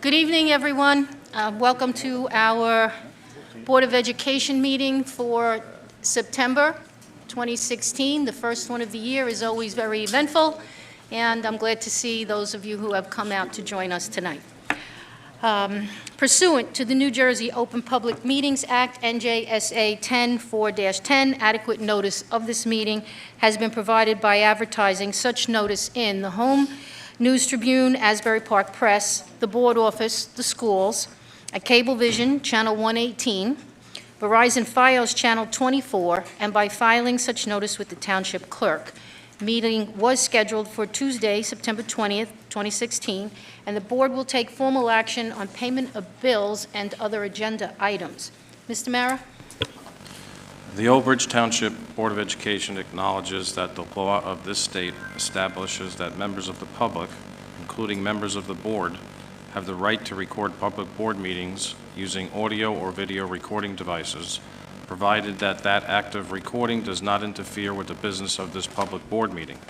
Good evening, everyone. Welcome to our Board of Education meeting for September 2016. The first one of the year is always very eventful, and I'm glad to see those of you who have come out to join us tonight. Pursuant to the New Jersey Open Public Meetings Act, NJSA 10-4-10, adequate notice of this meeting has been provided by advertising such notice in the Home News Tribune, Asbury Park Press, the Board Office, the schools, at Cablevision, Channel 118, Verizon Fios, Channel 24, and by filing such notice with the Township Clerk. Meeting was scheduled for Tuesday, September 20th, 2016, and the Board will take formal action on payment of bills and other agenda items. Mr. Mara? The Old Bridge Township Board of Education acknowledges that the law of this state establishes that members of the public, including members of the board, have the right to record public board meetings using audio or video recording devices, provided that that act of recording does not interfere with the business of this public board meeting.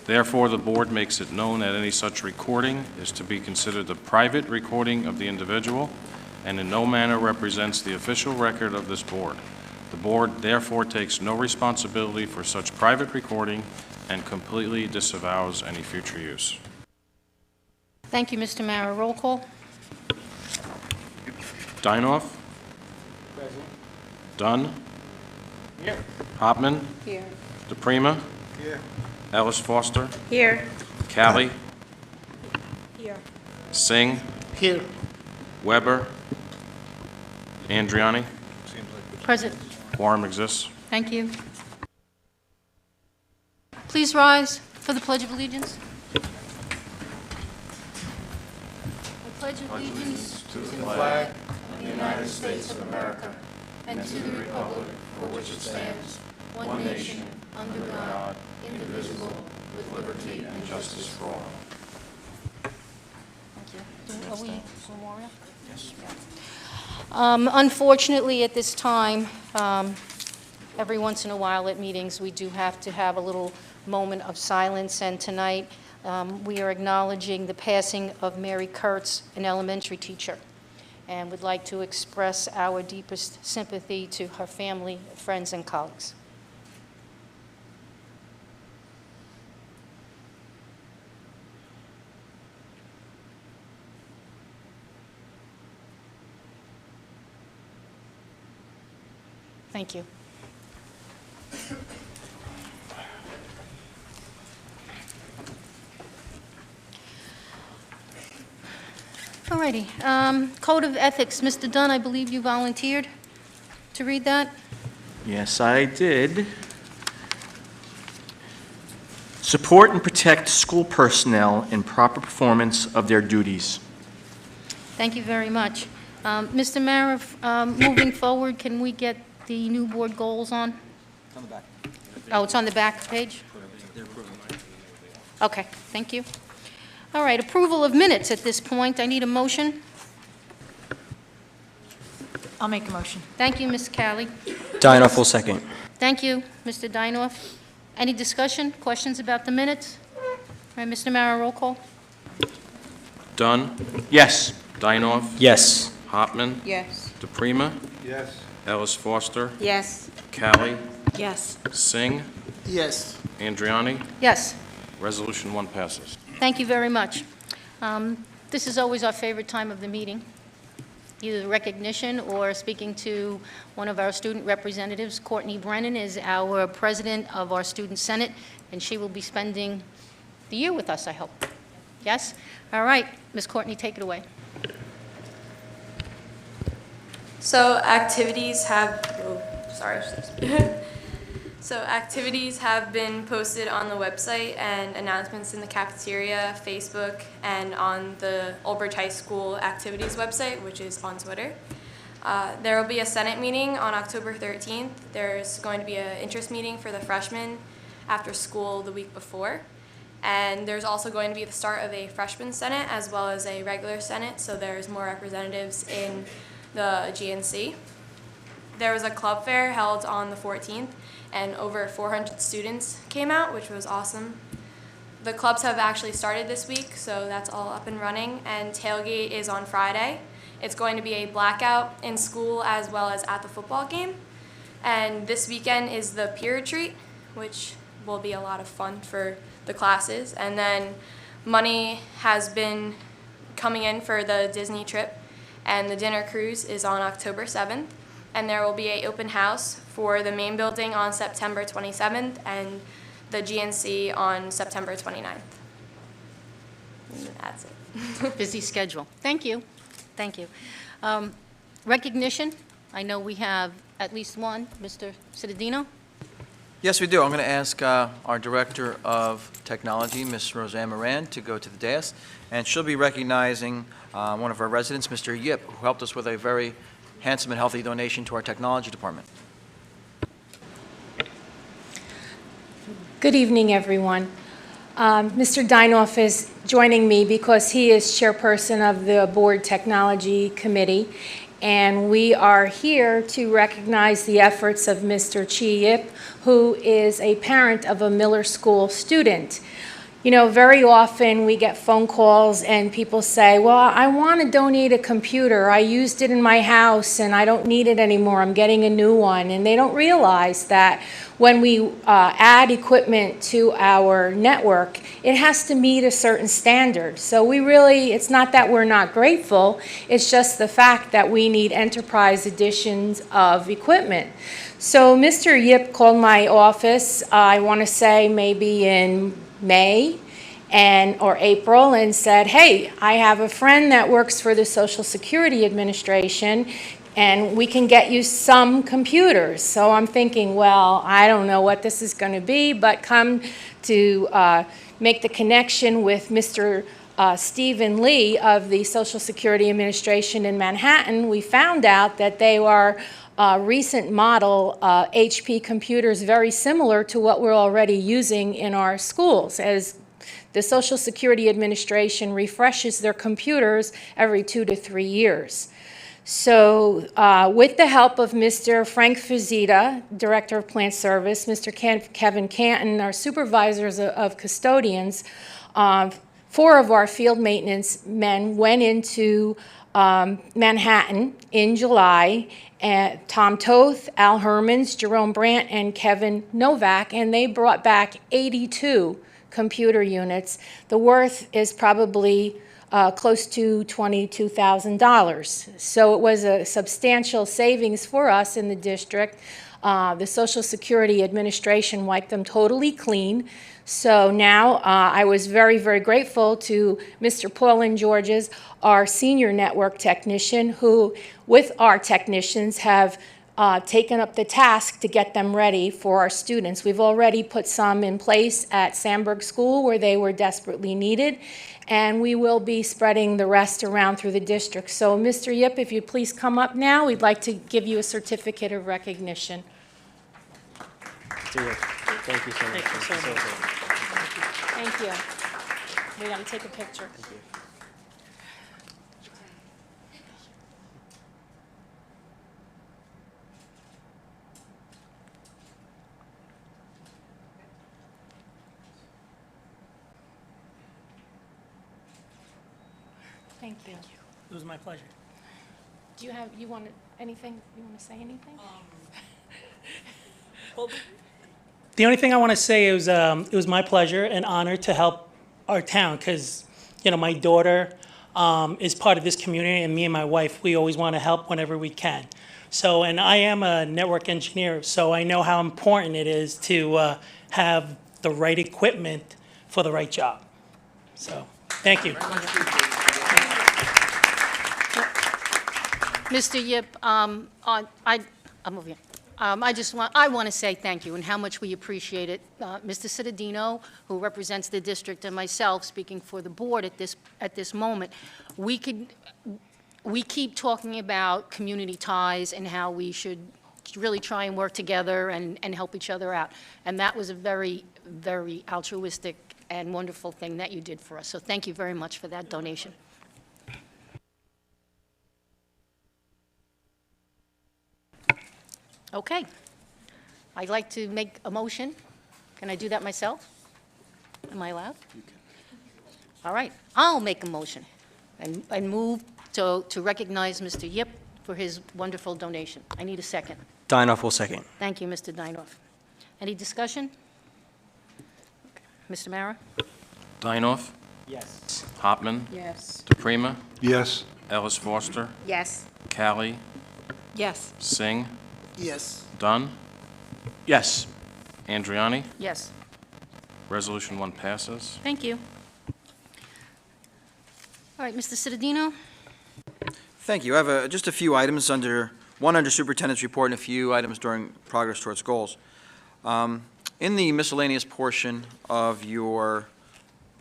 Therefore, the board makes it known that any such recording is to be considered a private recording of the individual and in no manner represents the official record of this board. The board therefore takes no responsibility for such private recording and completely disavows any future use. Thank you, Mr. Mara. Roll call. Dinoff? Present. Dunn? Here. Hopman? Here. DePrima? Here. Ellis Foster? Here. Callie? Here. Singh? Here. Weber? Andriani? Present. Quorum exists. Thank you. Please rise for the Pledge of Allegiance. I pledge allegiance To the Flag. of the United States of America and to the republic for which it stands, one nation, under God, indivisible, with liberty and justice for all. Thank you. Are we memorial? Yes. Unfortunately, at this time, every once in a while at meetings, we do have to have a little moment of silence, and tonight we are acknowledging the passing of Mary Kurtz, an elementary teacher, and would like to express our deepest sympathy to her family, friends, and colleagues. Thank you. All righty. Code of Ethics. Mr. Dunn, I believe you volunteered to read that. Yes, I did. Support and protect school personnel in proper performance of their duties. Thank you very much. Mr. Mara, moving forward, can we get the new board goals on? It's on the back. Oh, it's on the back page? Okay, thank you. All right, approval of minutes at this point. I need a motion. I'll make a motion. Thank you, Ms. Callie. Dinoff will second. Thank you, Mr. Dinoff. Any discussion, questions about the minutes? All right, Mr. Mara, roll call. Dunn? Yes. Dinoff? Yes. Hopman? Yes. DePrima? Yes. Ellis Foster? Yes. Callie? Yes. Singh? Yes. Andriani? Yes. Resolution 1 passes. Thank you very much. This is always our favorite time of the meeting, either recognition or speaking to one of our student representatives. Courtney Brennan is our president of our Student Senate, and she will be spending the year with us, I hope. Yes? All right, Ms. Courtney, take it away. So activities have, So activities have been posted on the website and announcements in the cafeteria, Facebook, and on the Old Bridge High School activities website, which is on Twitter. There will be a Senate meeting on October 13th. There's going to be an interest meeting for the freshmen after school the week before. And there's also going to be the start of a freshman Senate as well as a regular Senate, so there's more representatives in the GNC. There was a club fair held on the 14th, and over 400 students came out, which was awesome. The clubs have actually started this week, so that's all up and running, and tailgate is on Friday. It's going to be a blackout in school as well as at the football game. And this weekend is the peer retreat, which will be a lot of fun for the classes. And then money has been coming in for the Disney trip, and the dinner cruise is on October 7th. And there will be an open house for the main building on September 27th and the GNC on September 29th. And that's it. Busy schedule. Thank you. Thank you. Recognition, I know we have at least one. Mr. Cittadino? Yes, we do. I'm going to ask our Director of Technology, Ms. Roseanne Moran, to go to the dais, and she'll be recognizing one of our residents, Mr. Yip, who helped us with a very handsome and healthy donation to our technology department. Good evening, everyone. Mr. Dinoff is joining me because he is chairperson of the Board Technology Committee, and we are here to recognize the efforts of Mr. Chi Yip, who is a parent of a Miller School student. You know, very often we get phone calls and people say, well, I want to donate a computer. I used it in my house and I don't need it anymore. I'm getting a new one. And they don't realize that when we add equipment to our network, it has to meet a certain standard. So we really, it's not that we're not grateful, it's just the fact that we need enterprise editions of equipment. So Mr. Yip called my office, I want to say maybe in May or April, and said, hey, I have a friend that works for the Social Security Administration and we can get you some computers. So I'm thinking, well, I don't know what this is going to be, but come to make the connection with Mr. Stephen Lee of the Social Security Administration in Manhattan, we found out that they are recent model HP computers very similar to what we're already using in our schools, as the Social Security Administration refreshes their computers every 2 to 3 years. So with the help of Mr. Frank Fazita, Director of Plant Service, Mr. Kevin Canton, our supervisors of custodians, 4 of our field maintenance men went into Manhattan in July, Tom Toth, Al Hermans, Jerome Brandt, and Kevin Novak, and they brought back 82 computer units. The worth is probably close to $22,000. So it was a substantial savings for us in the district. The Social Security Administration wiped them totally clean. So now I was very, very grateful to Mr. Paulin Georges, our senior network technician, who, with our technicians, have taken up the task to get them ready for our students. We've already put some in place at Sandburg School where they were desperately needed, and we will be spreading the rest around through the district. So Mr. Yip, if you'd please come up now, we'd like to give you a certificate of recognition. Thank you so much. Thank you. We got to take a picture. Thank you. It was my pleasure. Do you have, you want anything, you want to say anything? Well, the only thing I want to say is it was my pleasure and honor to help our town because, you know, my daughter is part of this community, and me and my wife, we always want to help whenever we can. So, and I am a network engineer, so I know how important it is to have the right equipment for the right job. So, thank you. Mr. Yip, I'm moving. I want to say thank you and how much we appreciate it. Mr. Cittadino, who represents the district, and myself, speaking for the board at this moment, we keep talking about community ties and how we should really try and work together and help each other out. And that was a very, very altruistic and wonderful thing that you did for us. So thank you very much for that donation. Okay. I'd like to make a motion. Can I do that myself? Am I allowed? All right, I'll make a motion and move to recognize Mr. Yip for his wonderful donation. I need a second. Dinoff will second. Thank you, Mr. Dinoff. Any discussion? Mr. Mara? Dinoff, Yes. Hopman, Yes. DePrima, Yes. Ellis Foster, Yes. Callie, Yes. Singh, Yes. Dunn, Yes. Andriani. Yes. Resolution 1 passes. Thank you. All right, Mr. Cittadino? Thank you. I have just a few items under Superintendent's report and a few items during progress towards goals. In the miscellaneous portion of your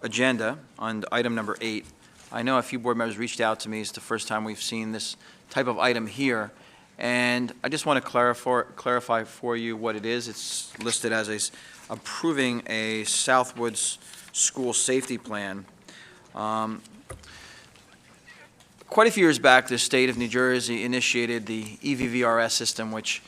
agenda, on item number 8, I know a few board members reached out to me. It's the first time we've seen this type of item here, and I just want to clarify for you what it is. It's listed as approving a Southwoods School Safety Plan. Quite a few years back, the state of New Jersey initiated the EVVRS system, which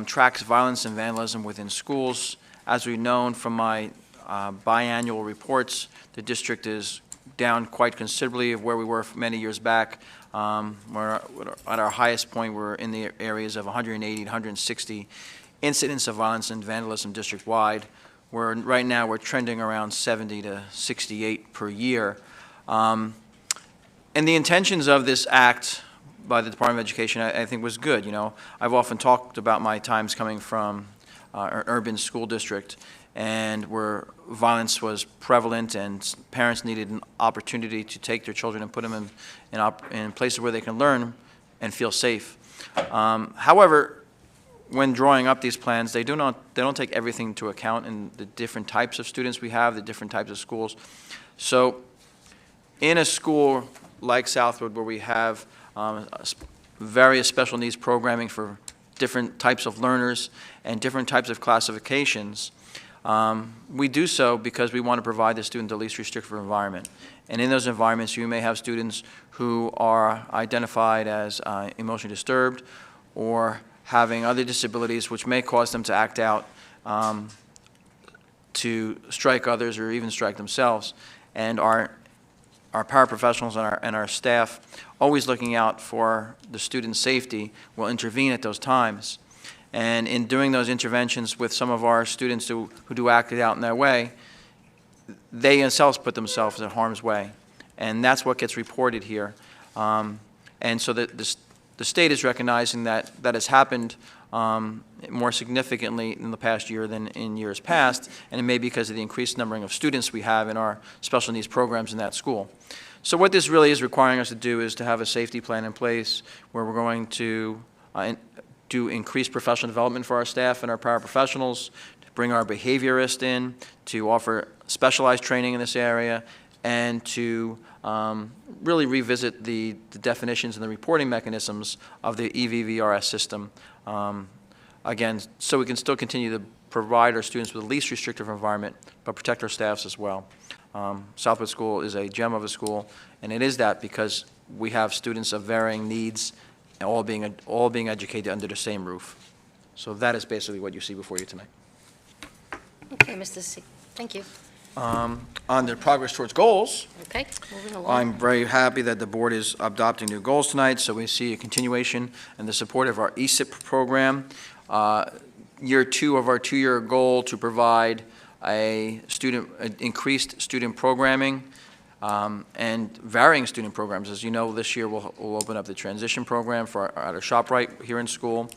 tracks violence and vandalism within schools. As we've known from my biannual reports, the district is down quite considerably of where we were many years back. We're at our highest point, we're in the areas of 180, 160 incidents of violence and vandalism district-wide. Right now, we're trending around 70 to 68 per year. And the intentions of this act by the Department of Education, I think, was good. You know, I've often talked about my times coming from an urban school district, and where violence was prevalent, and parents needed an opportunity to take their children and put them in places where they can learn and feel safe. However, when drawing up these plans, they don't take everything into account in the different types of students we have, the different types of schools. So, in a school like Southwood, where we have various special needs programming for different types of learners and different types of classifications, we do so because we want to provide the student the least restrictive environment. And in those environments, you may have students who are identified as emotionally disturbed or having other disabilities which may cause them to act out, to strike others or even strike themselves. And our paraprofessionals and our staff, always looking out for the student's safety, will intervene at those times. And in doing those interventions with some of our students who do act it out in that way, they themselves put themselves in harm's way. And that's what gets reported here. And so the state is recognizing that has happened more significantly in the past year than in years past, and it may be because of the increased numbering of students we have in our special needs programs in that school. So what this really is requiring us to do is to have a safety plan in place where we're going to do increased professional development for our staff and our paraprofessionals, to bring our behaviorist in, to offer specialized training in this area, and to really revisit the definitions and the reporting mechanisms of the EVVRS system. Again, so we can still continue to provide our students with the least restrictive environment, but protect our staffs as well. Southwood School is a gem of a school, and it is that because we have students of varying needs, and all being educated under the same roof. So that is basically what you see before you tonight. Okay, Mr. C. Thank you. On the progress towards goals, Okay, moving along. I'm very happy that the board is adopting new goals tonight, so we see a continuation and the support of our ESIP program. Year 2 of our 2-year goal to provide increased student programming and varying student programs. As you know, this year we'll open up the transition program at our ShopRite here in school.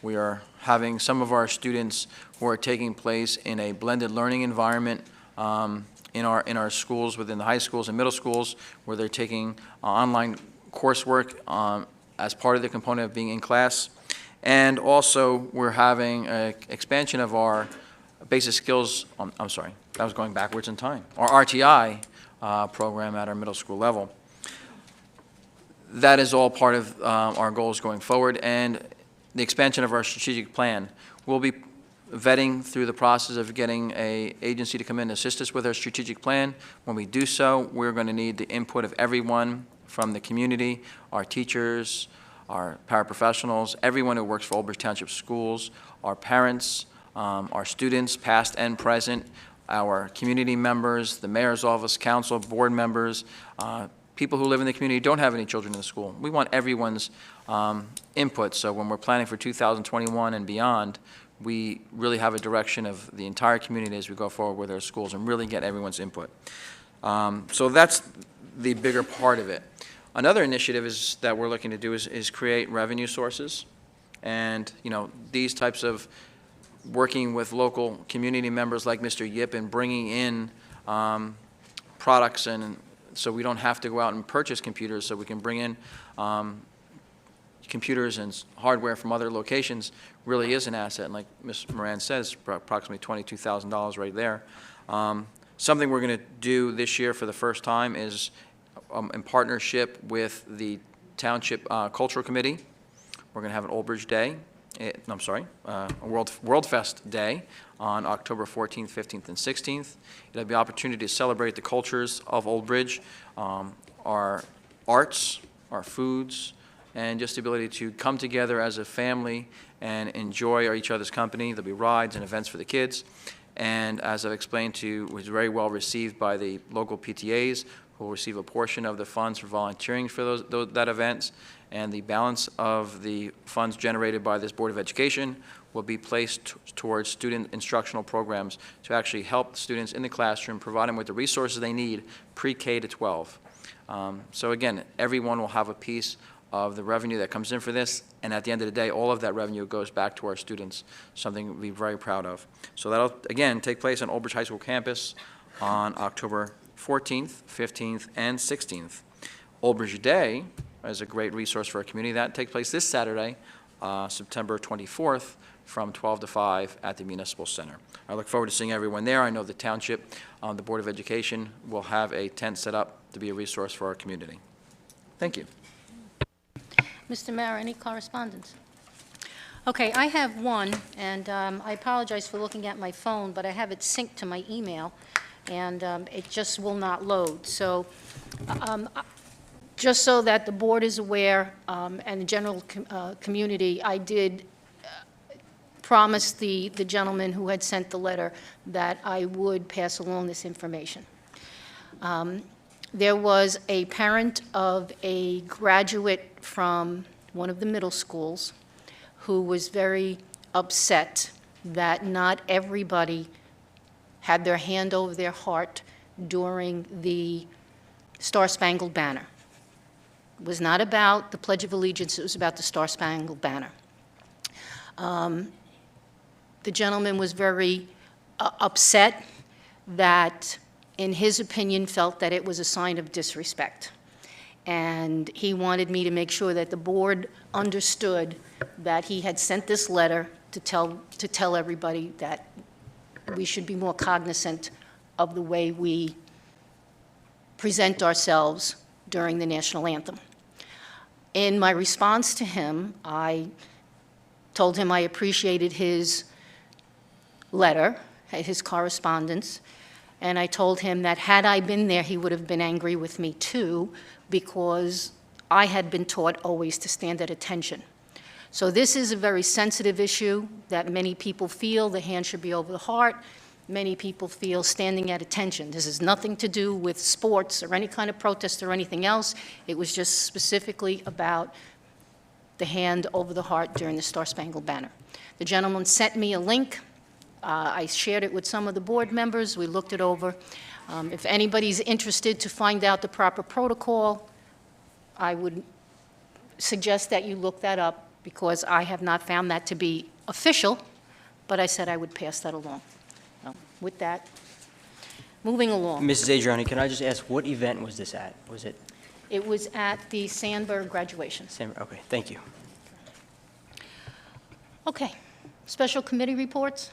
We are having some of our students who are taking place in a blended learning environment in our schools, within the high schools and middle schools, where they're taking online coursework as part of the component of being in class. And also, we're having an expansion of our basic skills, I'm sorry, that was going backwards in time, our RTI program at our middle school level. That is all part of our goals going forward, and the expansion of our strategic plan. We'll be vetting through the process of getting an agency to come in and assist us with our strategic plan. When we do so, we're going to need the input of everyone from the community, our teachers, our paraprofessionals, everyone who works for Old Bridge Township Schools, our parents, our students, past and present, our community members, the mayor's office, council, board members, people who live in the community who don't have any children in the school. We want everyone's input, so when we're planning for 2021 and beyond, we really have a direction of the entire community as we go forward with our schools and really get everyone's input. So that's the bigger part of it. Another initiative that we're looking to do is create revenue sources. And, these types of working with local community members like Mr. Yip and bringing in products, and so we don't have to go out and purchase computers, so we can bring in computers and hardware from other locations really is an asset. And like Ms. Moran says, approximately $22,000 right there. Something we're going to do this year for the first time is in partnership with the Township Cultural Committee. We're going to have an Old Bridge Day, a World Fest Day on October 14th, 15th, and 16th. It'll be an opportunity to celebrate the cultures of Old Bridge, our arts, our foods, and just the ability to come together as a family and enjoy each other's company. There'll be rides and events for the kids. And as I've explained to you, it was very well received by the local PTAs, who will receive a portion of the funds for volunteering for that events. And the balance of the funds generated by this Board of Education will be placed towards student instructional programs to actually help students in the classroom, provide them with the resources they need pre-K to 12. So again, everyone will have a piece of the revenue that comes in for this, and at the end of the day, all of that revenue goes back to our students, something we'll be very proud of. So that'll, again, take place on Old Bridge High School campus on October 14th, 15th, and 16th. Old Bridge Day is a great resource for our community. That takes place this Saturday, September 24th, from 12 to 5 at the Municipal Center. I look forward to seeing everyone there. I know the Township, the Board of Education will have a tent set up to be a resource for our community. Thank you. Mr. Mayor, any correspondence? Okay, I have one, and I apologize for looking at my phone, but I have it synced to my email, and it just will not load. So just so that the board is aware, and the general community, I did promise the gentleman who had sent the letter that I would pass along this information. There was a parent of a graduate from one of the middle schools who was very upset that not everybody had their hand over their heart during the Star-Spangled Banner. It was not about the Pledge of Allegiance, it was about the Star-Spangled Banner. The gentleman was very upset that, in his opinion, felt that it was a sign of disrespect. And he wanted me to make sure that the board understood that he had sent this letter to tell everybody that we should be more cognizant of the way we present ourselves during the national anthem. In my response to him, I told him I appreciated his letter, his correspondence, and I told him that had I been there, he would have been angry with me too, because I had been taught always to stand at attention. So this is a very sensitive issue that many people feel the hand should be over the heart. Many people feel standing at attention. This has nothing to do with sports or any kind of protest or anything else. It was just specifically about the hand over the heart during the Star-Spangled Banner. The gentleman sent me a link. I shared it with some of the board members. We looked it over. If anybody's interested to find out the proper protocol, I would suggest that you look that up, because I have not found that to be official, but I said I would pass that along. With that, moving along. Mrs. Adriani, can I just ask, what event was this at? Was it? It was at the Sandberg graduation. Okay, thank you. Okay, special committee reports.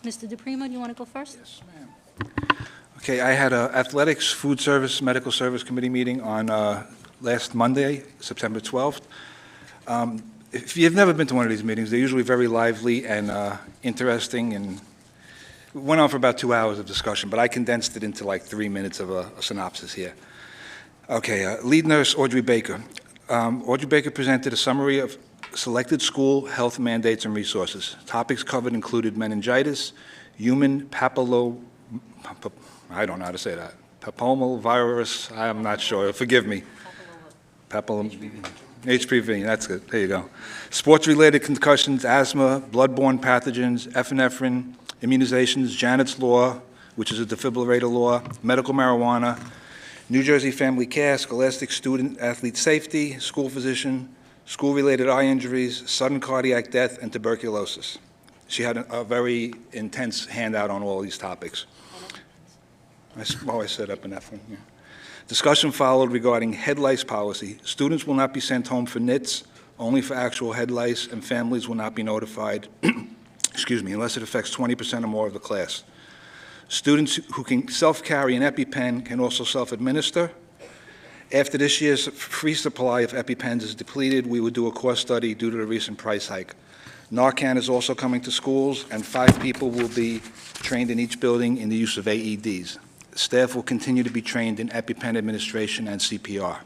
Mr. DePrimo, do you want to go first? Yes, ma'am. Okay, I had a Athletics, Food Service, Medical Service Committee meeting on last Monday, September 12th. If you've never been to one of these meetings, they're usually very lively and interesting, and it went on for about 2 hours of discussion, but I condensed it into like 3 minutes of a synopsis here. Okay, lead nurse Audrey Baker. Audrey Baker presented a summary of selected school health mandates and resources. Topics covered included meningitis, human I don't know how to say that. Papillomavirus, I'm not sure, forgive me. HPV, that's good, there you go. Sports-related concussions, asthma, bloodborne pathogens, epinephrine, immunizations, Janet's Law, which is a defibrillator law, medical marijuana, New Jersey Family Care, scholastic student-athlete safety, school physician, school-related eye injuries, sudden cardiac death, and tuberculosis. She had a very intense handout on all these topics. I said epinephrine, yeah. Discussion followed regarding head lice policy. Students will not be sent home for NITs, only for actual head lice, and families will not be notified, excuse me, unless it affects 20% or more of the class. Students who can self-carry an EpiPen can also self-administer. After this year's free supply of EpiPens is depleted, we would do a cost study due to the recent price hike. Narcan is also coming to schools, and 5 people will be trained in each building in the use of AEDs. Staff will continue to be trained in EpiPen administration and CPR.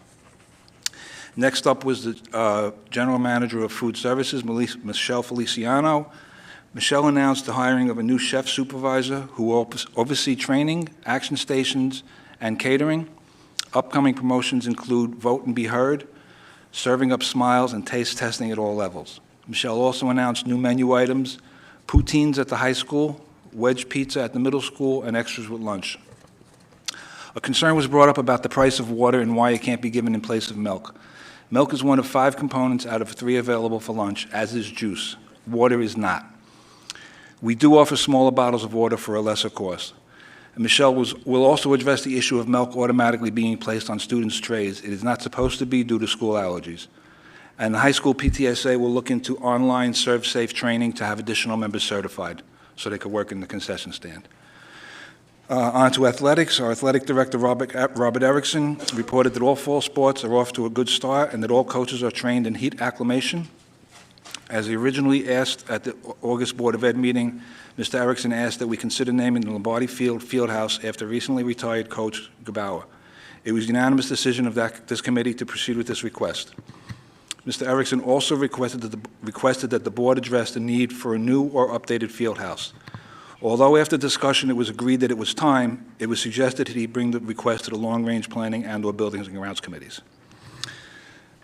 Next up was the General Manager of Food Services, Michelle Feliciano. Michelle announced the hiring of a new chef supervisor who will oversee training, action stations, and catering. Upcoming promotions include Vote and Be Heard, serving up smiles, and taste testing at all levels. Michelle also announced new menu items, poutines at the high school, wedge pizza at the middle school, and extras with lunch. A concern was brought up about the price of water and why it can't be given in place of milk. Milk is one of 5 components out of 3 available for lunch, as is juice. Water is not. We do offer smaller bottles of water for a lesser cost. And Michelle will also address the issue of milk automatically being placed on students' trays. It is not supposed to be due to school allergies. And the high school PTSA will look into online serve-safe training to have additional members certified so they could work in the concession stand. On to athletics. Our athletic director, Robert Erickson, reported that all fall sports are off to a good start and that all coaches are trained in heat acclimation. As he originally asked at the August Board of Ed meeting, Mr. Erickson asked that we consider naming the Lombardi Fieldhouse after recently retired coach Gebauer. It was a unanimous decision of this committee to proceed with this request. Mr. Erickson also requested that the board address the need for a new or updated fieldhouse. Although after discussion it was agreed that it was time, it was suggested that he bring the request to the long-range planning and/or buildings and grounds committees.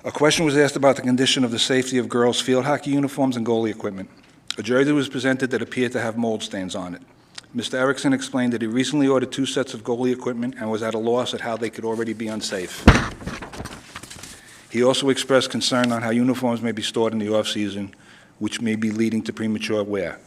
A question was asked about the condition of the safety of girls' field hockey uniforms and goalie equipment. A jersey was presented that appeared to have mold stains on it. Mr. Erickson explained that he recently ordered 2 sets of goalie equipment and was at a loss at how they could already be unsafe. He also expressed concern on how uniforms may be stored in the off-season, which may be leading to premature wear.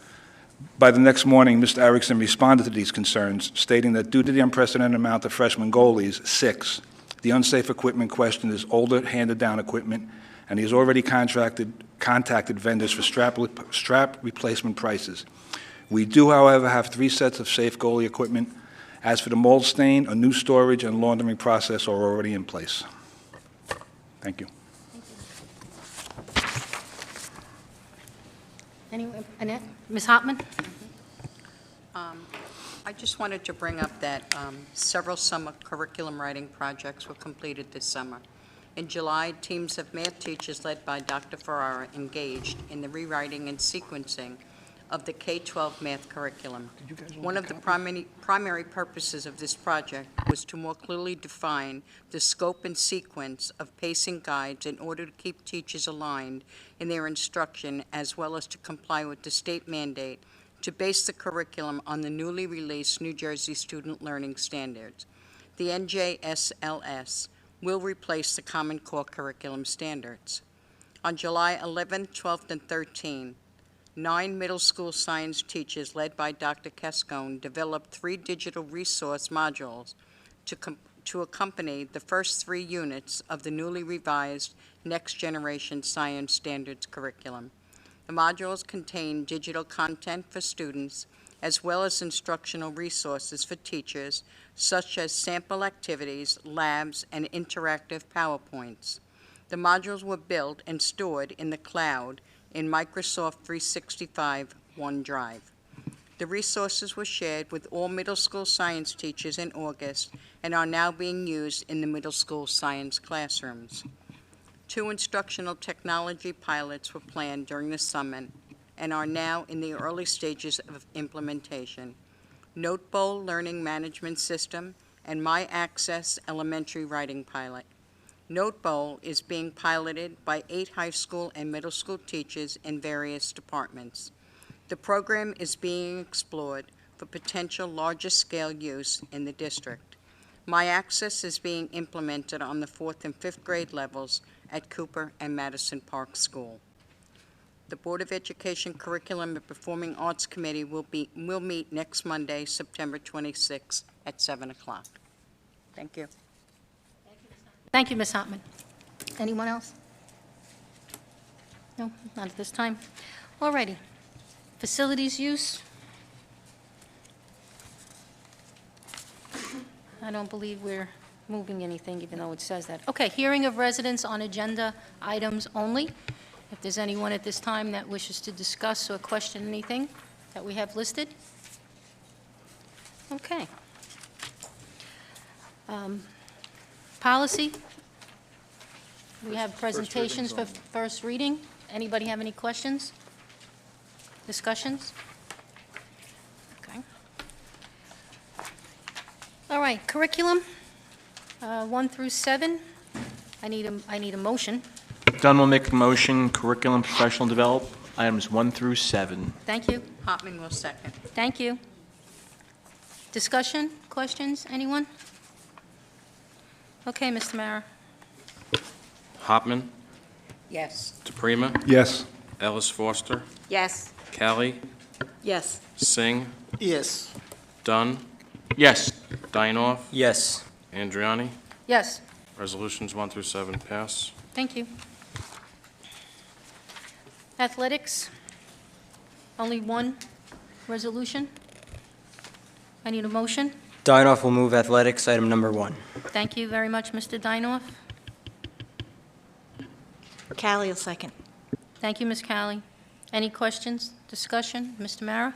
By the next morning, Mr. Erickson responded to these concerns, stating that due to the unprecedented amount of freshman goalies, 6, the unsafe equipment questioned is older, handed-down equipment, and he has already contacted vendors for strap replacement prices. We do, however, have 3 sets of safe goalie equipment. As for the mold stain, a new storage and laundering process are already in place. Thank you. Anyone, Annette? Ms. Hartman? I just wanted to bring up that several summer curriculum writing projects were completed this summer. In July, teams of math teachers led by Dr. Ferrara engaged in the rewriting and sequencing of the K-12 math curriculum. One of the primary purposes of this project was to more clearly define the scope and sequence of pacing guides in order to keep teachers aligned in their instruction, as well as to comply with the state mandate to base the curriculum on the newly released New Jersey Student Learning Standards. The NJSLS will replace the Common Core Curriculum Standards. On July 11th, 12th, and 13th, 9 middle school science teachers led by Dr. Cascone developed 3 digital resource modules to accompany the first 3 units of the newly revised Next Generation Science Standards curriculum. The modules contain digital content for students as well as instructional resources for teachers, such as sample activities, labs, and interactive PowerPoints. The modules were built and stored in the cloud in Microsoft 365 OneDrive. The resources were shared with all middle school science teachers in August and are now being used in the middle school science classrooms. 2 instructional technology pilots were planned during the summer and are now in the early stages of implementation. Notebowl Learning Management System and My Access Elementary Writing Pilot. Notebowl is being piloted by 8 high school and middle school teachers in various departments. The program is being explored for potential larger-scale use in the district. My Access is being implemented on the 4th and 5th grade levels at Cooper and Madison Park School. The Board of Education Curriculum and Performing Arts Committee will meet next Monday, September 26th at 7 o'clock. Thank you. Thank you, Ms. Hartman. Anyone else? No, not at this time. All righty. Facilities use? I don't believe we're moving anything, even though it says that. Okay, hearing of residents on agenda items only. If there's anyone at this time that wishes to discuss or question anything that we have listed? Okay. Policy? We have presentations for first reading. Anybody have any questions? Discussions? Okay. All right, curriculum, 1 through 7. I need a motion. Dunn will make a motion, curriculum, professional development, items 1 through 7. Thank you. Hartman will second. Thank you. Discussion, questions, anyone? Okay, Mr. Mara. Hopman, Yes. DePrima, Yes. Ellis Foster, Yes. Callie, Yes. Singh, Yes. Dunn, Yes. Dinoff, Yes. Andriani. Yes, Resolutions 1 through 7 pass. thank you. Athletics, only one resolution. I need a motion. Dinoff will move athletics, item number 1. Thank you very much, Mr. Dinoff. Callie will second. Thank you, Ms. Callie. Any questions, discussion? Mr. Mara?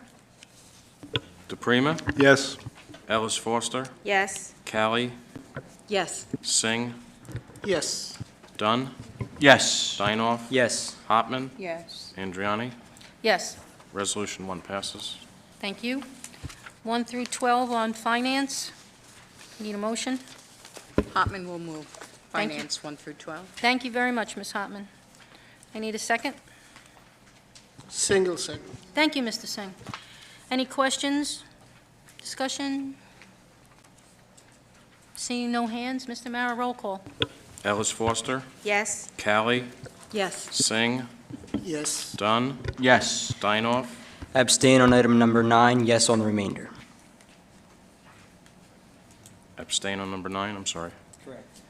DePrima, Yes. Ellis Foster, Yes. Callie, Yes. Singh, Yes. Dunn, Yes. Dinoff, Yes. Hopman, Yes. Andriani. Yes, Resolution 1 passes. thank you. 1 through 12 on finance. Need a motion? Hartman will move Thank you. finance 1 through 12. Thank you very much, Ms. Hartman. I need a second. Single second. Thank you, Mr. Singh. Any questions, discussion? Seeing no hands, Mr. Mara, roll call. Ellis Foster, Yes. Callie, Yes. Singh, Yes. Dunn, Yes. Dinoff, Abstain on item number 9, yes on the remainder. abstain on number 9, I'm sorry. Correct.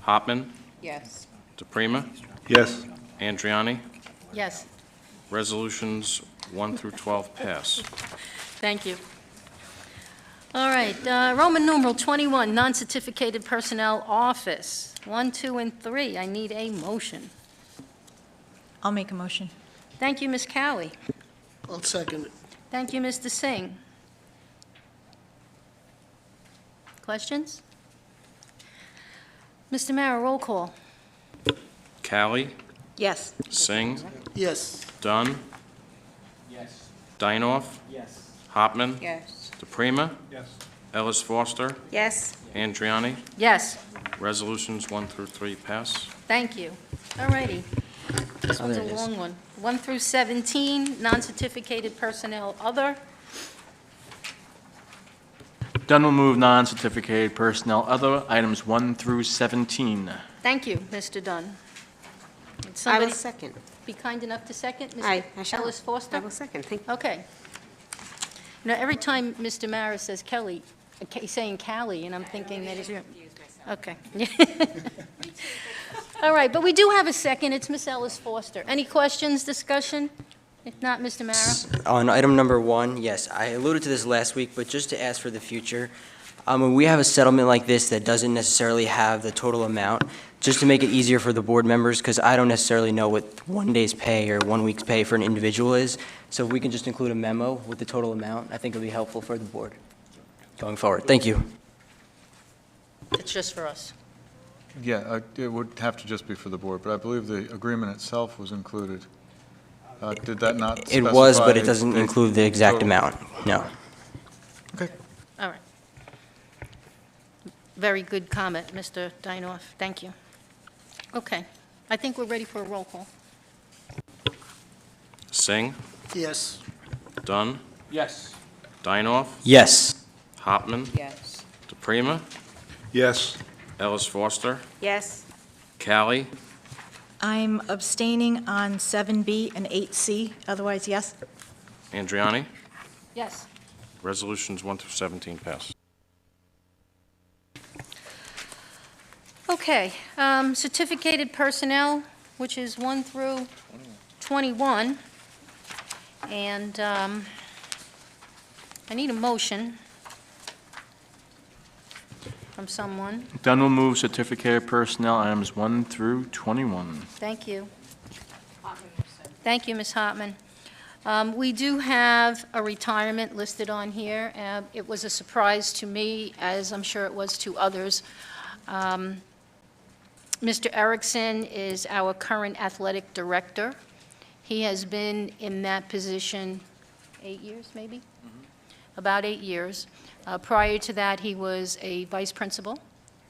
Hopman, Yes. DePrima, Yes. Andriani. Yes, Resolutions 1 through 12 pass. thank you. All right, Roman numeral 21, non-certificated personnel office, 1, 2, and 3. I need a motion. I'll make a motion. Thank you, Ms. Cowie. I'll second it. Thank you, Mr. Singh. Questions? Mr. Mara, roll call. Callie, Yes. Singh, Yes. Dunn, Yes. Dinoff, Yes. Hopman, Yes. DePrima, Yes. Ellis Foster, Yes. Andriani. Yes, Resolutions 1 through 3 pass. thank you. All righty. This Oh, one's a there it is. long one. 1 through 17, non-certificated personnel, other. Dunn will move non-certificated personnel, other, items 1 through 17. Thank you, Mr. Dunn. Would I will somebody second. be kind enough to second? Ms. I shall. Ellis Foster? I will second, thank you. Okay. Now, every time Mr. Mara says Kelly, he's saying Callie, and I'm thinking that he's... Okay. All right, but we do have a second. It's Ms. Ellis Foster. Any questions, discussion? If not, Mr. Mara? On item number 1, yes, I alluded to this last week, but just to ask for the future, when we have a settlement like this that doesn't necessarily have the total amount, just to make it easier for the board members, because I don't necessarily know what 1 day's pay or 1 week's pay for an individual is, so if we can just include a memo with the total amount, I think it'll be helpful for the board going forward. Thank you. It's just for us. Yeah, it would have to just be for the board, but I believe the agreement itself was included Did that not It was, but it specify doesn't the include the exact total? amount, no. All right. Very good comment, Mr. Dinoff. Thank you. Okay. I think we're ready for a roll call. Singh, Yes. Dunn, Yes. Dinoff, Yes. Hopman, Yes. DePrima, Yes. Ellis Foster, Yes. Callie, I'm abstaining on 7B and 8C, otherwise yes. Andriani. Yes. Resolutions 1 through 17 pass. Okay, certificated personnel, which is 1 through 21. And I need a motion from someone. Dunn will move certificated personnel items 1 through 21. Thank you. Thank you, Ms. Hartman. We do have a retirement listed on here. It was a surprise to me, as I'm sure it was to others. Mr. Erickson is our current athletic director. He has been in that position 8 years, maybe? About 8 years. Prior to that, he was a vice principal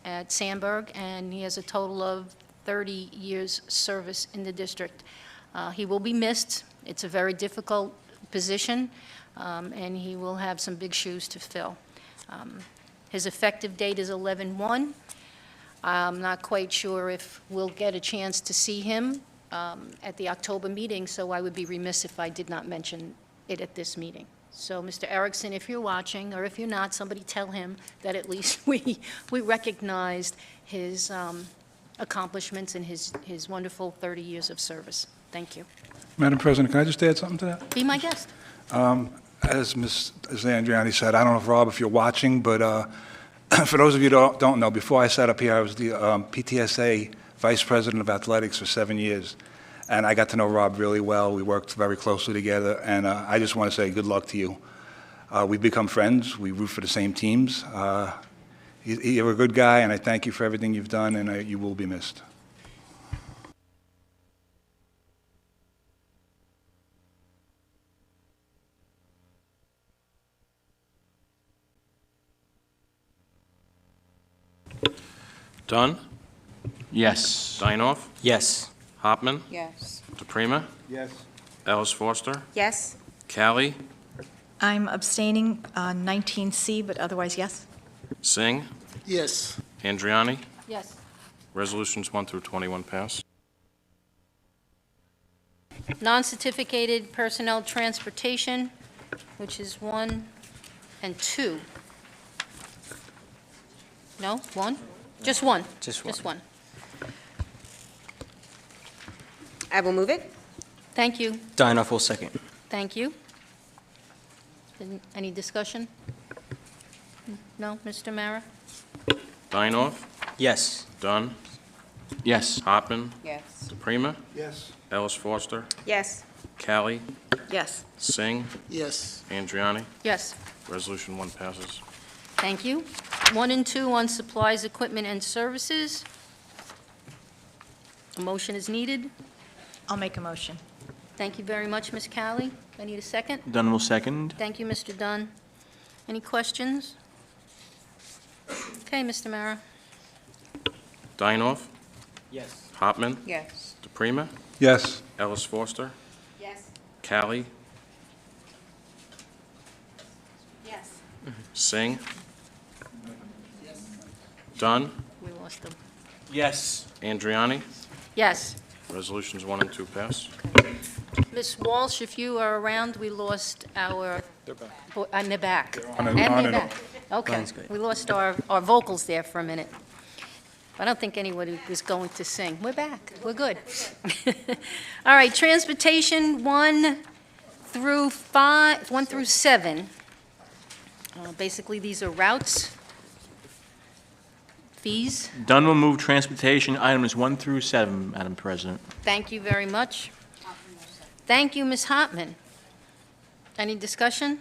at Sandburg, and he has a total of 30 years' service in the district. He will be missed. It's a very difficult position, and he will have some big shoes to fill. His effective date is 11/1. I'm not quite sure if we'll get a chance to see him at the October meeting, so I would be remiss if I did not mention it at this meeting. So, Mr. Erickson, if you're watching, or if you're not, somebody tell him that at least we recognized his accomplishments and his wonderful 30 years of service. Thank you. Madam President, can I just add something to that? Be my guest. As Andriani said, I don't know, if Rob, if you're watching, but for those of you who don't know, before I sat up here, I was the PTSA Vice President of Athletics for 7 years, and I got to know Rob really well. We worked very closely together, and I just want to say good luck to you. We've become friends. We root for the same teams. You're a good guy, and I thank you for everything you've done, and you will be missed. Dunn, Yes. Dinoff, Yes. Hopman, Yes. DePrima, Yes. Ellis Foster, Yes. Callie, I'm abstaining on 19C, but otherwise yes. Singh, Yes. Andriani. Yes. Resolutions 1 through 21 pass. Non-certificated personnel transportation, which is 1 and 2. No, 1? Just 1? Just one. Just 1. I will move it. Thank you. Dinoff will second. Thank you. Any discussion? No, Mr. Mara? Dinoff, Yes. Dunn, Yes. Hopman, Yes. DePrima, Yes. Ellis Foster, Yes. Callie, Yes. Singh, Yes. Andriani. Yes. Resolution 1 passes. Thank you. 1 and 2 on supplies, equipment, and services. A motion is needed. I'll make a motion. Thank you very much, Ms. Callie. I need a second. Dunn will second. Thank you, Mr. Dunn. Any questions? Okay, Mr. Mara. Dinoff, Yes. Hopman, Yes. DePrima, Yes. Ellis Foster, Yes. Callie, Yes. Singh, Dunn, We lost them. Yes. Andriani. Yes. Resolutions 1 and 2 pass. Ms. Walsh, if you are around, we lost our... They're back. In the back. on And and they're off. back. Okay. Line's good. We lost our vocals there for a minute. I don't think anybody was going to sing. We're back. We're good. All right, transportation 1 through 7. Basically, these are routes, fees. Dunn will move transportation items 1 through 7, Madam President. Thank you very much. Thank you, Ms. Hopman. Any discussion?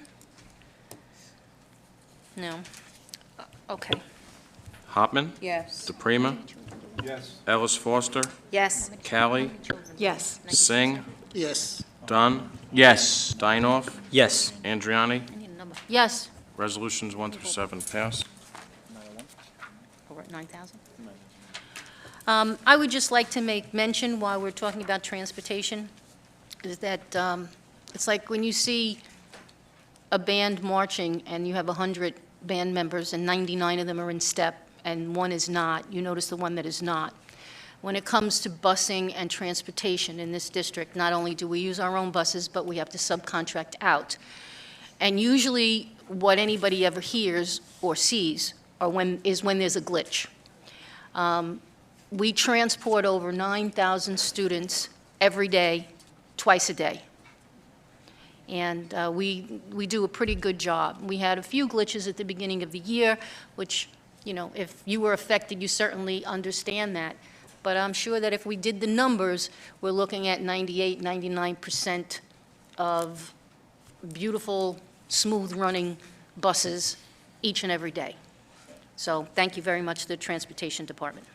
No. Okay. Hopman, Yes. DePrima, Yes. Ellis Foster, Yes. Callie, Yes. Singh, Yes. Dunn, Yes. Dinoff, Yes. Andriani. I need a number. Yes. Resolutions 1 through 7 pass. We're at 9,000. I would just like to make mention, while we're talking about transportation, is that it's like when you see a band marching and you have 100 band members and 99 of them are in step and one is not, you notice the one that is not. When it comes to busing and transportation in this district, not only do we use our own buses, but we have to subcontract out. And usually, what anybody ever hears or sees is when there's a glitch. We transport over 9,000 students every day, twice a day. And we do a pretty good job. We had a few glitches at the beginning of the year, which, you know, if you were affected, you certainly understand that. But I'm sure that if we did the numbers, we're looking at 98, 99% of beautiful, smooth-running buses each and every day. So thank you very much to the Transportation Department.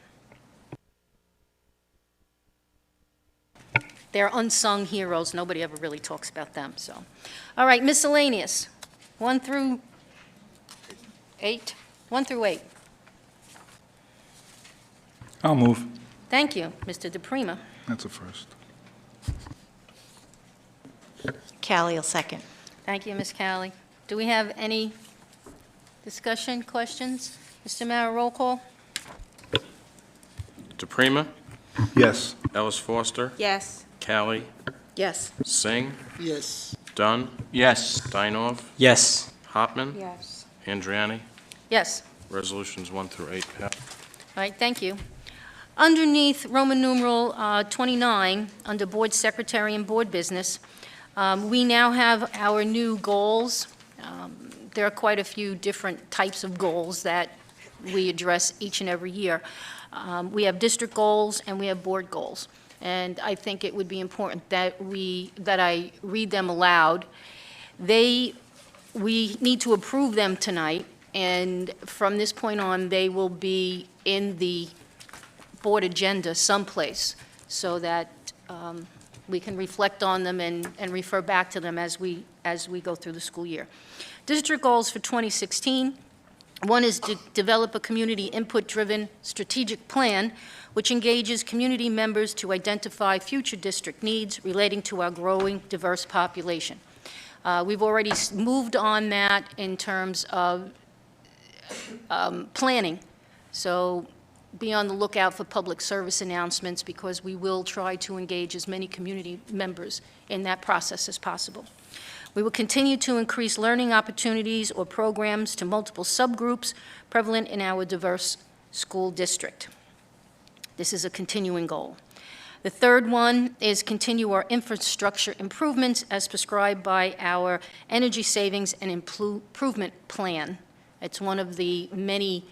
They're unsung heroes. Nobody ever really talks about them, so. All right, miscellaneous, 1 through 8. 1 through 8. I'll move. Thank you, Mr. DePrima. That's a first. Callie will second. Thank you, Ms. Cowley. Do we have any discussion, questions? Mr. Mara, roll call? DePrima, Yes. Ellis Foster, Yes. Callie, Yes. Singh, Yes. Dunn, Yes. Dinoff, Yes. Hopman, Yes. Andriani. Yes. Resolutions 1 through 8 pass. All right, thank you. Underneath Roman numeral 29, under Board Secretary and Board Business, we now have our new goals. There are quite a few different types of goals that we address each and every year. We have district goals and we have board goals. And I think it would be important that I read them aloud. We need to approve them tonight, and from this point on, they will be in the board agenda someplace so that we can reflect on them and refer back to them as we go through the school year. District goals for 2016. One is to develop a community input-driven strategic plan which engages community members to identify future district needs relating to our growing diverse population. We've already moved on that in terms of planning, so be on the lookout for public service announcements because we will try to engage as many community members in that process as possible. We will continue to increase learning opportunities or programs to multiple subgroups prevalent in our diverse school district. This is a continuing goal. The third one is continue our infrastructure improvements as prescribed by our energy savings and improvement plan. It's one of the many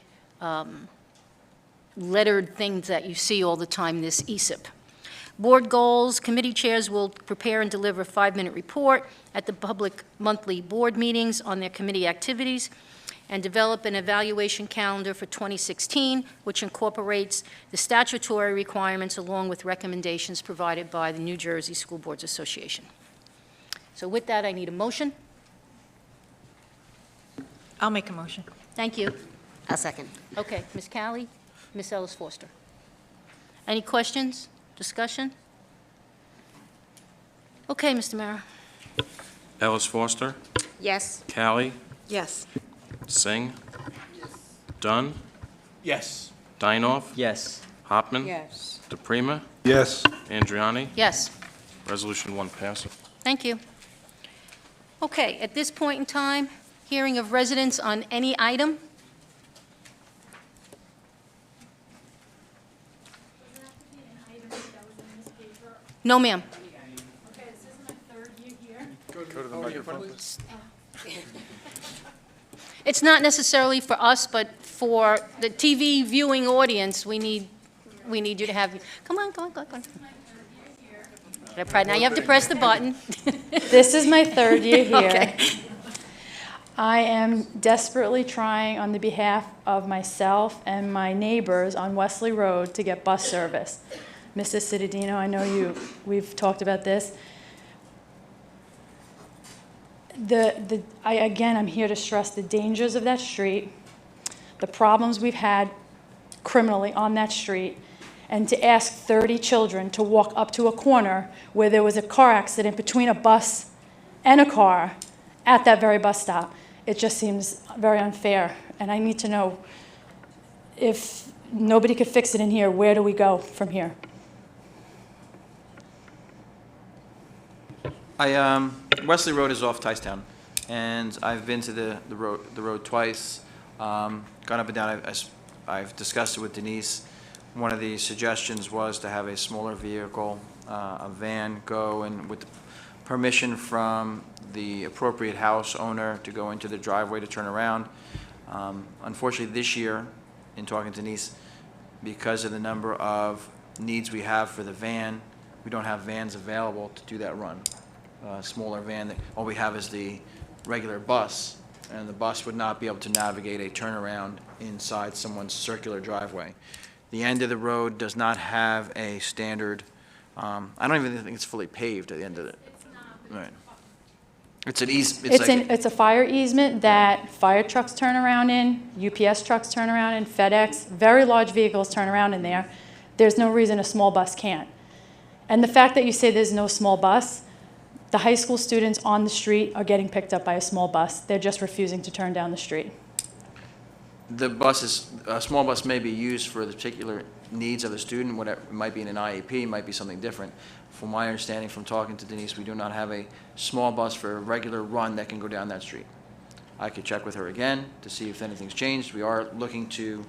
lettered things that you see all the time, this ESIP. Board goals, committee chairs will prepare and deliver a 5-minute report at the public monthly board meetings on their committee activities and develop an evaluation calendar for 2016, which incorporates the statutory requirements along with recommendations provided by the New Jersey School Boards Association. So with that, I need a motion. I'll make a motion. Thank you. I'll second. Okay, Ms. Cowley, Ms. Ellis Foster. Any questions, discussion? Okay, Mr. Mara. Ellis Foster, Yes. Callie, Yes. Singh, Dunn, Yes. Dinoff, Yes. Hopman, Yes. DePrima, Yes. Andriani. Yes. Resolution 1 passes. Thank you. Okay, at this point in time, hearing of residents on any item. No, ma'am. Okay, this is my 3rd year here. Go to the microphone. It's not necessarily for us, but for the TV viewing audience, we need you to have, come on. Now you have to press the button. This is my 3rd year here. Okay. I am desperately trying on the behalf of myself and my neighbors on Wesley Road to get bus service. Mrs. Cittadino, I know we've talked about this. I'm here to stress the dangers of that street, the problems we've had criminally on that street, and to ask 30 children to walk up to a corner where there was a car accident between a bus and a car at that very bus stop. It just seems very unfair, and I need to know, if nobody could fix it in here, where do we go from here? Wesley Road is off Ticetown, and I've been to the road twice, gone up and down. I've discussed it with Denise. One of the suggestions was to have a smaller vehicle, a van, go and with permission from the appropriate house owner to go into the driveway to turn around. Unfortunately, this year, in talking to Denise, because of the number of needs we have for the van, we don't have vans available to do that run. Smaller van, all we have is the regular bus, and the bus would not be able to navigate a turnaround inside someone's circular driveway. The end of the road does not have a standard, I don't even think it's fully paved at the end of it. It's not. Right. It's an It's a fire easement that fire trucks turn around in, UPS trucks turn around in, FedEx, very large vehicles turn around in there. There's no reason a small bus can't. And the fact that you say there's no small bus, the high school students on the street are getting picked up by a small bus. They're just refusing to turn down the street. A small bus may be used for the particular needs of the student, whatever, it might be in an IEP, it might be something different. From my understanding from talking to Denise, we do not have a small bus for a regular run that can go down that street. I could check with her again to see if anything's changed. We are looking to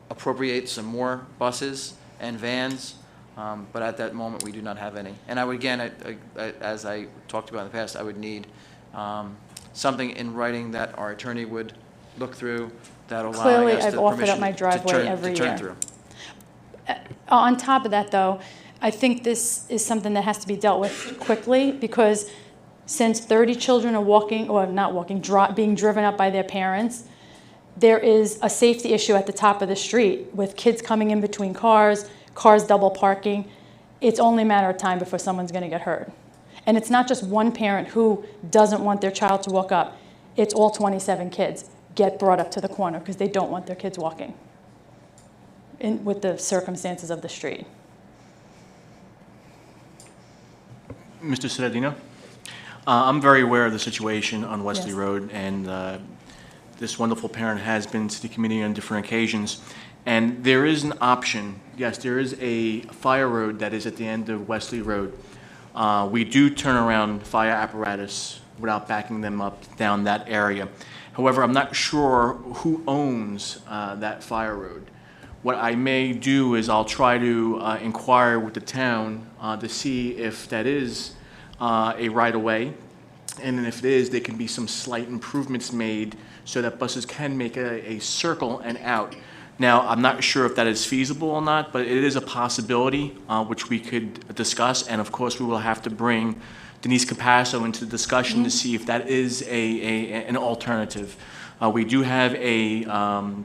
appropriate some more buses and vans, but at that moment, we do not have any. And I would, again, as I talked about in the past, I would need something in writing that our attorney would look through that allowing Clearly, us I've the offered permission up my to driveway every turn year. through. On top of that, though, I think this is something that has to be dealt with quickly, because since 30 children are walking, or not walking, being driven up by their parents, there is a safety issue at the top of the street with kids coming in between cars double parking. It's only a matter of time before someone's going to get hurt. And it's not just one parent who doesn't want their child to walk up. It's all 27 kids get brought up to the corner because they don't want their kids walking with the circumstances of the street. Mr. Cittadino? I'm very aware of the situation on Wesley Yes. Road, and this wonderful parent has been to the committee on different occasions. And there is an option, yes, there is a fire road that is at the end of Wesley Road. We do turn around fire apparatus without backing them up down that area. However, I'm not sure who owns that fire road. What I may do is I'll try to inquire with the town to see if that is a right-of-way. And then if it is, there can be some slight improvements made so that buses can make a circle and out. Now, I'm not sure if that is feasible or not, but it is a possibility which we could discuss. And of course, we will have to bring Denise Capasso into the discussion to see if that is an alternative. We do have a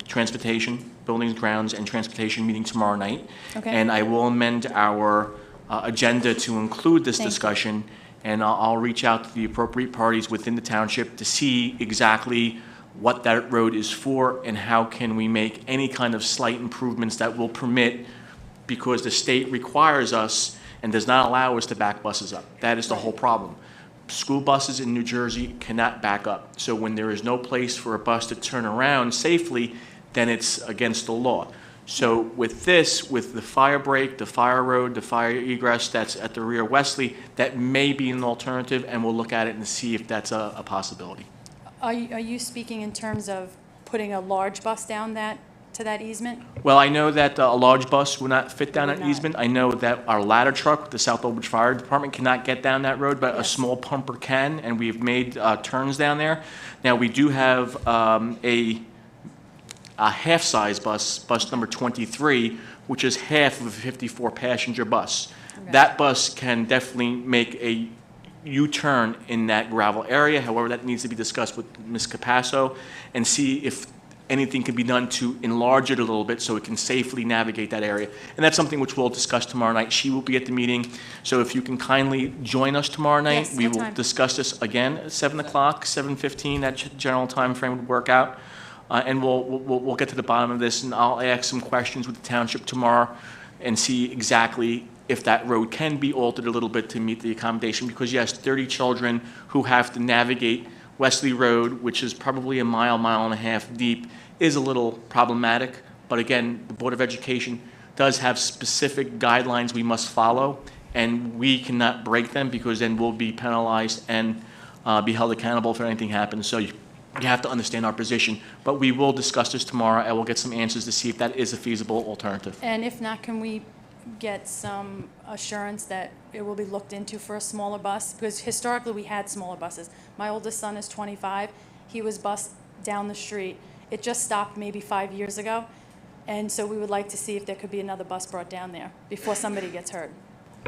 transportation, buildings, grounds, and transportation meeting tomorrow night. Okay. And I will amend our agenda to include this Thank you. discussion. And I'll reach out to the appropriate parties within the township to see exactly what that road is for and how can we make any kind of slight improvements that will permit, because the state requires us and does not allow us to back buses up. That is the whole problem. School buses in New Jersey cannot back up. So when there is no place for a bus to turn around safely, then it's against the law. So with this, with the fire break, the fire road, the fire egress that's at the rear Wesley, that may be an alternative, and we'll look at it and see if that's a possibility. Are you speaking in terms of putting a large bus down to that easement? Well, I know that a large bus would not fit down Would that not. easement. I know that our ladder truck, the South Oldbridge Fire Department, cannot get down that road, but a Yes. small pumper can, and we've made turns down there. Now, we do have a half-size bus number 23, which is half of a 54-passenger bus. Okay. That bus can definitely make a U-turn in that gravel area. However, that needs to be discussed with Ms. Capasso and see if anything can be done to enlarge it a little bit so it can safely navigate that area. And that's something which we'll discuss tomorrow night. She will be at the meeting, so if you can kindly join us tomorrow night. Yes, We what will time? discuss this again at 7 o'clock, 7:15, that general time frame would work out. And we'll get to the bottom of this, and I'll ask some questions with the township tomorrow and see exactly if that road can be altered a little bit to meet the accommodation. Because yes, 30 children who have to navigate Wesley Road, which is probably a mile, mile and a half deep, is a little problematic. But again, the Board of Education does have specific guidelines we must follow, and we cannot break them because then we'll be penalized and be held accountable if anything happens. So you have to understand our position. But we will discuss this tomorrow, and we'll get some answers to see if that is a feasible alternative. And if not, can we get some assurance that it will be looked into for a smaller bus? Because historically, we had smaller buses. My oldest son is 25. He was bused down the street. It just stopped maybe 5 years ago. And so we would like to see if there could be another bus brought down there before somebody gets hurt.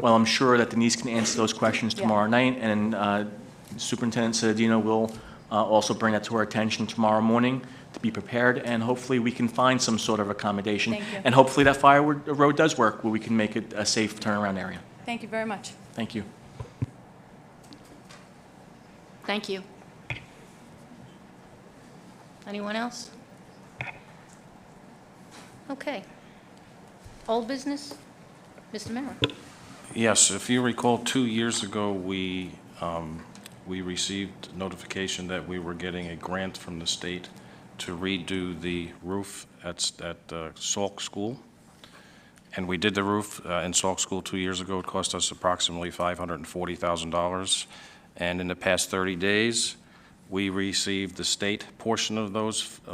Well, I'm sure that Denise can answer those questions Yeah. tomorrow night, and Superintendent Sedino will also bring that to our attention tomorrow morning to be prepared, and hopefully we can find some sort of accommodation. Thank you. And hopefully that road does work, where we can make it a safe turnaround area. Thank you very much. Thank you. Thank you. Anyone else? Okay. Old business? Mr. Mara? Yes, if you recall, 2 years ago, we received notification that we were getting a grant from the state to redo the roof at Salk School. And we did the roof in Salk School 2 years ago. It cost us approximately $540,000. And in the past 30 days, we received the state portion of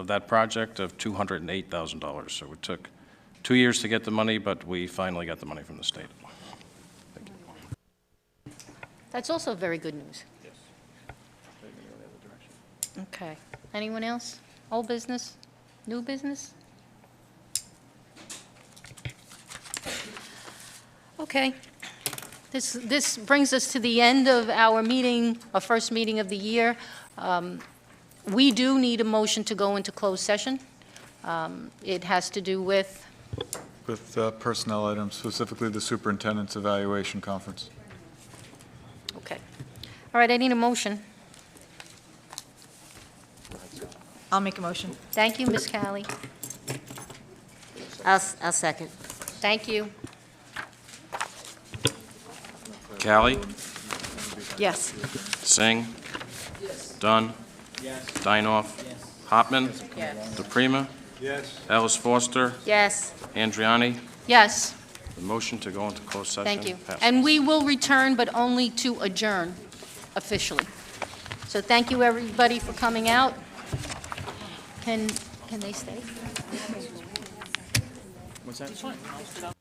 that project of $208,000. So it took 2 years to get the money, but we finally got the money from the state. Thank you. That's also very good news. Okay. Anyone else? Old business? New business? Okay. This brings us to the end of our meeting, our first meeting of the year. We do need a motion to go into closed session. It has to do with, personnel items, specifically the superintendent's evaluation conference. okay. All right, I need a motion. I'll make a motion. Thank you, Ms. Callie. I'll second. Thank you. Callie? Yes. Singh? Dunn? Dinoff? Hopman? DePrima? Yes. Ellis Foster? Yes. Andriani? Yes, The motion to go into closed session thank you. passes. And we will return, but only to adjourn officially. So thank you, everybody, for coming out. Can they stay? What's that?